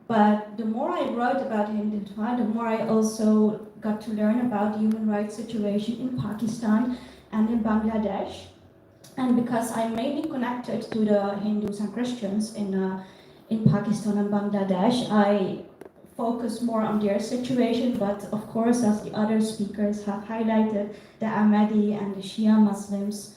But the more I wrote about Hindutva, the more I also got to learn about the human rights situation in Pakistan and in Bangladesh. And because I'm mainly connected to the Hindus and Christians in Pakistan and Bangladesh, I focus more on their situation, but of course, as the other speakers have highlighted, the Ahmadi and the Shia Muslims,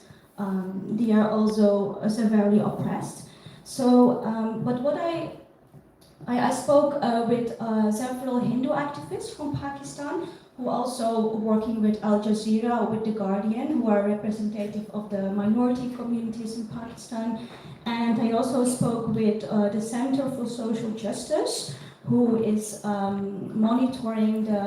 they are also severely oppressed. So, but what I spoke with several Hindu activists from Pakistan who are also working with Al Jazeera, with The Guardian, who are representative of the minority communities in Pakistan. And I also spoke with the Center for Social Justice, who is monitoring the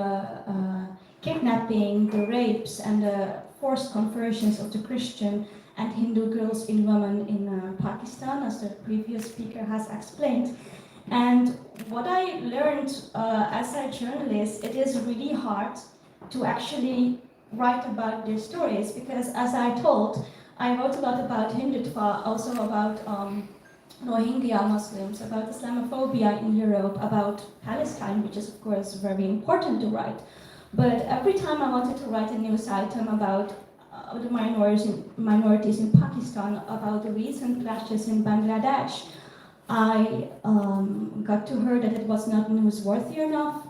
kidnapping, the rapes, and the forced conversions of the Christian and Hindu girls and women in Pakistan, as the previous speaker has explained. And what I learned as a journalist, it is really hard to actually write about their stories, because as I told, I wrote a lot about Hindutva, also about Rohingya Muslims, about Islamophobia in Europe, about Palestine, which is of course very important to write. But every time I wanted to write a news item about the minorities in Pakistan, about the recent clashes in Bangladesh, I got to hear that it was not newsworthy enough.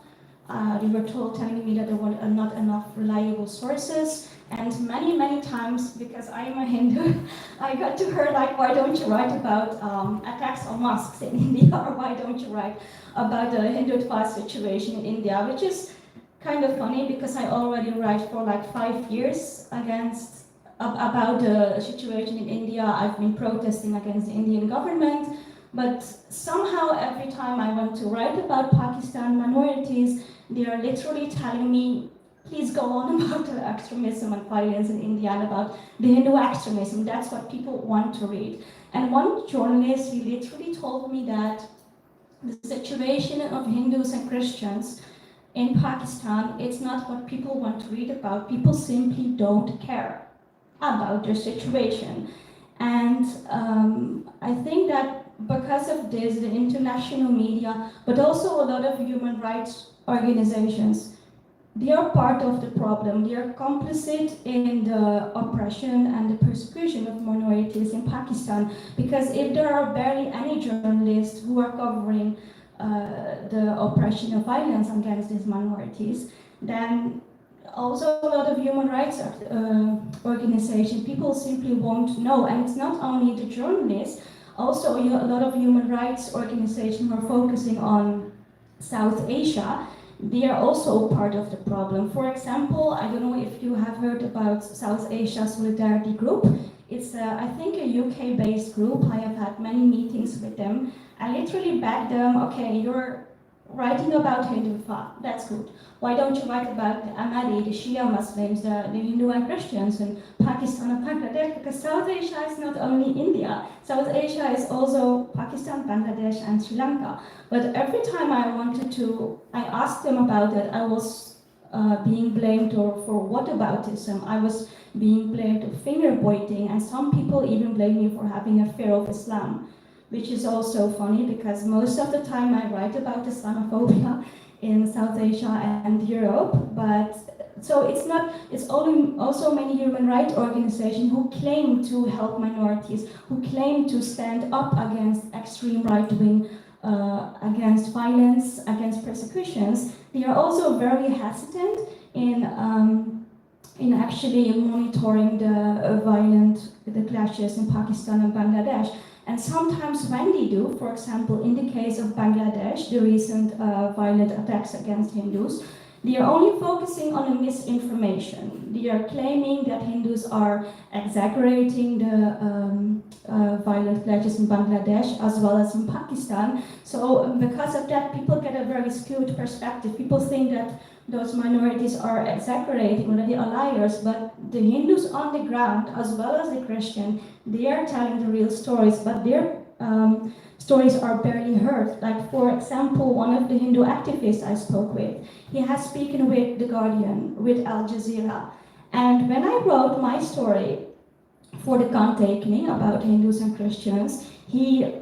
They were telling me that there were not enough reliable sources. And many times, because I am a Hindu, I got to hear like, why don't you write about attacks on mosques in India, or why don't you write about the Hindutva situation in India, which is kind of funny because I already write for like 5 years about the situation in India. I've been protesting against the Indian government. But somehow every time I want to write about Pakistan minorities, they are literally telling me, please go on about the extremism and violence in India and about the Hindu extremism. That's what people want to read. And one journalist, he literally told me that the situation of Hindus and Christians in Pakistan, it's not what people want to read about. People simply don't care about their situation. And I think that because of this, the international media, but also a lot of human rights organizations, they are part of the problem. They are complicit in the oppression and the persecution of minorities in Pakistan, because if there are barely any journalists who are covering the oppression of violence against these minorities, then also a lot of human rights organizations, people simply won't know. And it's not only the journalists, also a lot of human rights organizations who are focusing on South Asia, they are also part of the problem. For example, I don't know if you have heard about South Asia Solidarity Group. It's, I think, a UK-based group. I have had many meetings with them. I literally begged them, okay, you're writing about Hindutva, that's good. Why don't you write about the Ahmadi, the Shia Muslims, the Hindu and Christians in Pakistan and Bangladesh? Because South Asia is not only India. South Asia is also Pakistan, Bangladesh, and Sri Lanka. But every time I asked them about it, I was being blamed for whataboutism. I was being blamed for finger pointing, and some people even blame me for having a fear of Islam, which is also funny because most of the time I write about Islamophobia in South Asia and Europe. But so it's also many human rights organizations who claim to help minorities, who claim to stand up against extreme right-wing, against violence, against persecutions. They are also very hesitant in actually monitoring the clashes in Pakistan and Bangladesh. And sometimes when they do, for example, in the case of Bangladesh, the recent violent attacks against Hindus, they are only focusing on the misinformation. They are claiming that Hindus are exaggerating the violent clashes in Bangladesh as well as in Pakistan. So because of that, people get a very skewed perspective. People think that those minorities are exaggerating, or that they are liars, but the Hindus on the ground, as well as the Christian, they are telling the real stories, but their stories are barely heard. Like, for example, one of the Hindu activists I spoke with, he has spoken with The Guardian, with Al Jazeera. And when I wrote my story for the gun taking about Hindus and Christians, he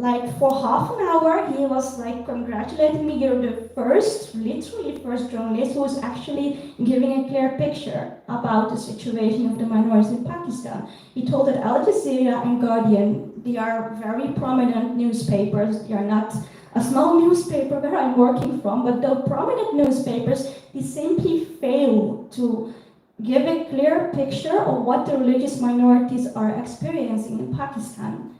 like for half an hour, he was like congratulating me. You're the first, literally first journalist who is actually giving a clear picture about the situation of the minorities in Pakistan. He told that Al Jazeera and Guardian, they are very prominent newspapers. They are not a small newspaper where I'm working from, but the prominent newspapers, they simply fail to give a clear picture of what the religious minorities are experiencing in Pakistan.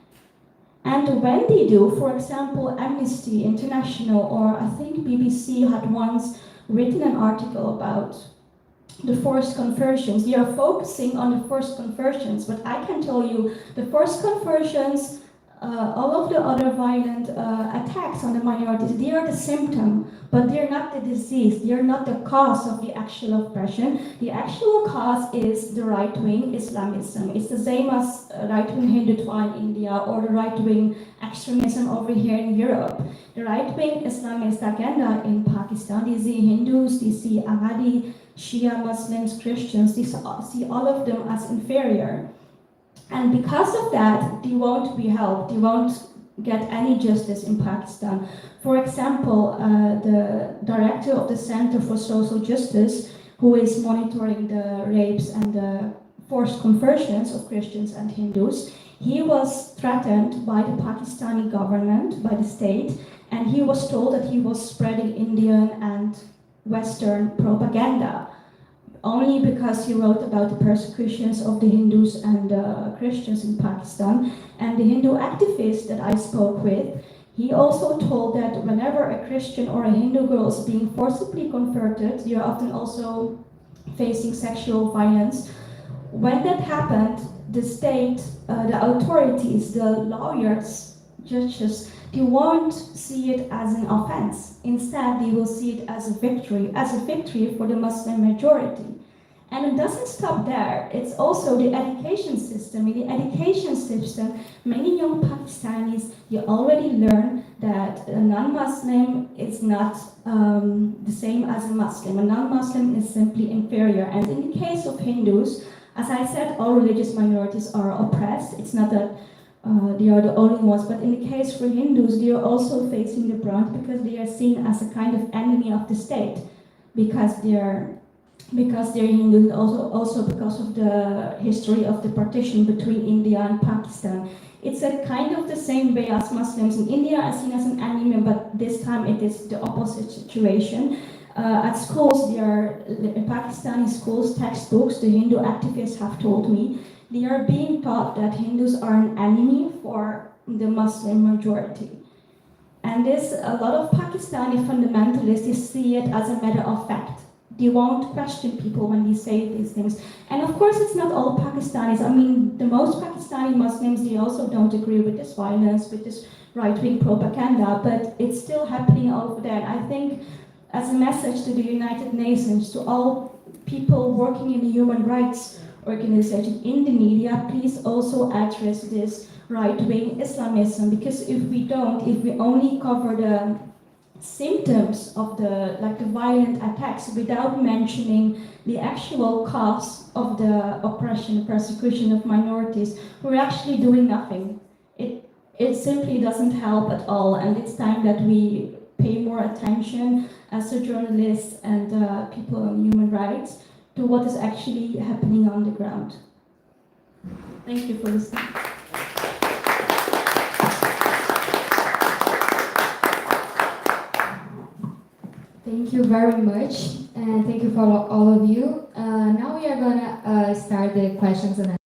And when they do, for example, Amnesty International or I think BBC had once written an article about the forced conversions. They are focusing on the forced conversions, but I can tell you the forced conversions, all of the other violent attacks on the minorities, they are the symptom, but they're not the disease. They're not the cause of the actual oppression. The actual cause is the right-wing Islamism. It's the same as right-wing Hindutva in India or the right-wing extremism over here in Europe. The right-wing Islamist agenda in Pakistan, they see Hindus, they see Ahmadi, Shia Muslims, Christians, they see all of them as inferior. And because of that, they won't be helped, they won't get any justice in Pakistan. For example, the director of the Center for Social Justice, who is monitoring the rapes and the forced conversions of Christians and Hindus, he was threatened by the Pakistani government, by the state, and he was told that he was spreading Indian and Western propaganda, only because he wrote about the persecutions of the Hindus and Christians in Pakistan. And the Hindu activist that I spoke with, he also told that whenever a Christian or a Hindu girl is being forcibly converted, they are often also facing sexual violence. When that happened, the state, the authorities, the lawyers, judges, they won't see it as an offense. Instead, they will see it as a victory for the Muslim majority. And it doesn't stop there. It's also the education system. In the education system, many young Pakistanis, they already learn that a non-Muslim is not the same as a Muslim. A non-Muslim is simply inferior. And in the case of Hindus, as I said, all religious minorities are oppressed. It's not that they are the only ones, but in the case for Hindus, they are also facing the brunt because they are seen as a kind of enemy of the state, because they're Hindus, also because of the history of the partition between India and Pakistan. It's a kind of the same way as Muslims in India are seen as an enemy, but this time it is the opposite situation. At schools, in Pakistani schools, textbooks, the Hindu activists have told me, they are being taught that Hindus are an enemy for the Muslim majority. And a lot of Pakistani fundamentalists see it as a matter of fact. They won't question people when they say these things. And of course, it's not all Pakistanis. I mean, the most Pakistani Muslims, they also don't agree with this violence, with this right-wing propaganda, but it's still happening over there. And I think as a message to the United Nations, to all people working in the human rights organization in the media, please also address this right-wing Islamism, because if we only cover the symptoms of the violent attacks without mentioning the actual cause of the oppression, persecution of minorities, we're actually doing nothing. It simply doesn't help at all, and it's time that we pay more attention as a journalist and people on human rights to what is actually happening on the ground. Thank you for listening. Thank you very much, and thank you for all of you. Now we are gonna start the questions and answers.